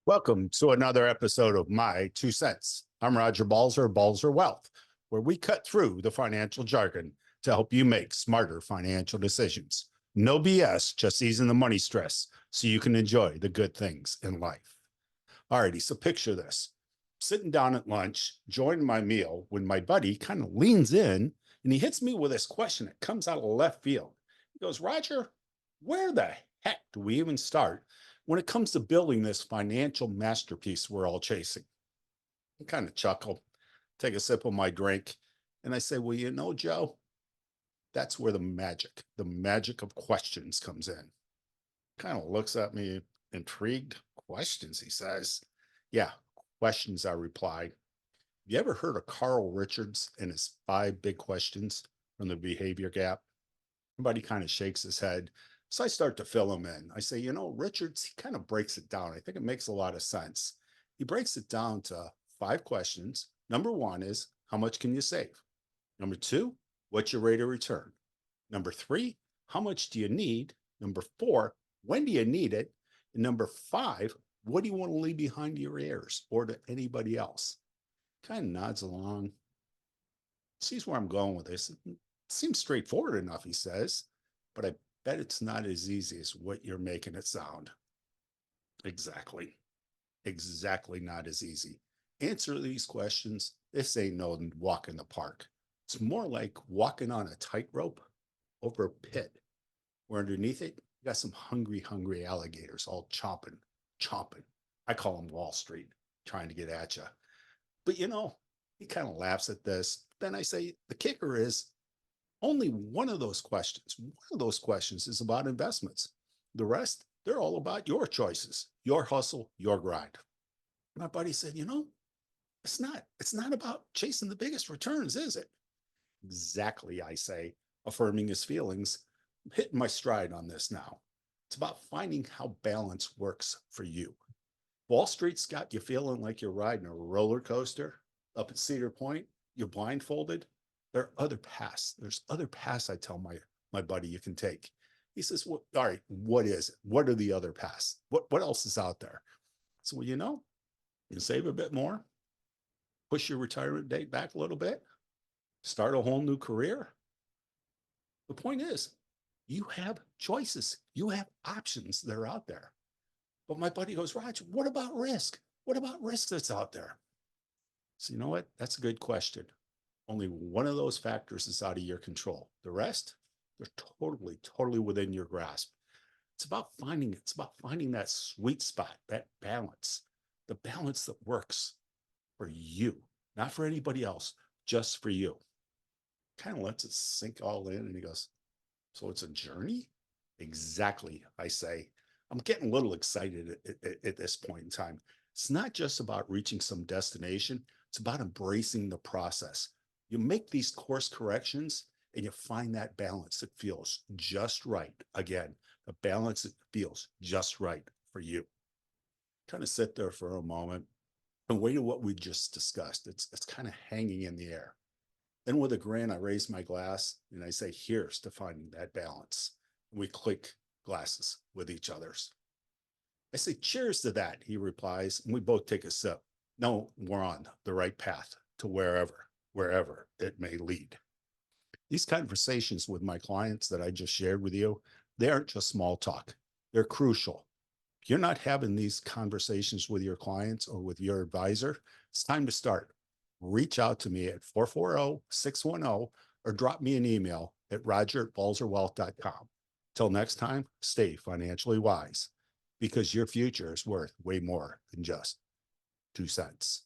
Welcome to another episode of My Two Cents. I'm Roger Balser of Balser Wealth, where we cut through the financial jargon to help you make smarter financial decisions. No BS, just easing the money stress so you can enjoy the good things in life. Alrighty, so picture this. Sitting down at lunch, enjoying my meal, when my buddy kind of leans in and he hits me with this question that comes out of left field. He goes, Roger, where the heck do we even start when it comes to building this financial masterpiece we're all chasing? I kind of chuckle, take a sip of my drink, and I say, well, Joe, that's where the magic of questions comes in. Kind of looks at me intrigued. Questions, he says. Yeah, questions, I replied. You ever heard of Carl Richards and his 5 big questions from the behavior gap? Everybody kind of shakes his head. So I start to fill him in. I say, Richards, he kind of breaks it down. I think it makes a lot of sense. He breaks it down to 5 questions. Number 1 is, how much can you save? Number 2, what's your rate of return? Number 3, how much do you need? Number 4, when do you need it? And number 5, what do you want to leave behind to your heirs or to anybody else? Kind of nods along, sees where I'm going with this. It seems straightforward enough, he says, but I bet it's not as easy as what you're making it sound. Exactly not as easy. Answer these questions. This ain't no walk in the park. It's more like walking on a tightrope over a pit where underneath it, you got some hungry alligators all chomping. I call them Wall Street, trying to get at you. But he kind of laughs at this. Then I say, the kicker is only one of those questions is about investments. The rest, they're all about your choices, your hustle, your grind. My buddy said, it's not about chasing the biggest returns, is it? Exactly, I say, affirming his feelings. I'm hitting my stride on this now. It's about finding how balance works for you. Wall Street's got you feeling like you're riding a roller coaster up at Cedar Point. You're blindfolded. There are other paths. There's other paths, I tell my buddy, you can take. He says, well, all right, what is it? What are the other paths? What else is out there? So, you can save a bit more, push your retirement date back a little bit, start a whole new career. The point is, you have choices. You have options that are out there. But my buddy goes, Roger, what about risk? What about risk that's out there? So you know what? That's a good question. Only one of those factors is out of your control. The rest, they're totally within your grasp. It's about finding that sweet spot, that balance, the balance that works for you, not for anybody else, just for you. Kind of lets it sink all in. And he goes, so it's a journey? Exactly, I say. I'm getting a little excited at this point in time. It's not just about reaching some destination. It's about embracing the process. You make these course corrections and you find that balance that feels just right. Again, the balance that feels just right for you. Kind of sit there for a moment and wait at what we just discussed. It's kind of hanging in the air. Then with a grin, I raise my glass and I say, here's to finding that balance. And we click glasses with each other's. I say, cheers to that, he replies, and we both take a sip. No, we're on the right path to wherever it may lead. These conversations with my clients that I just shared with you, they aren't just small talk. They're crucial. If you're not having these conversations with your clients or with your advisor, it's time to start. Reach out to me at 440-610 or drop me an email at roger@balserwealth.com. Till next time, stay financially wise because your future is worth way more than just 2 cents.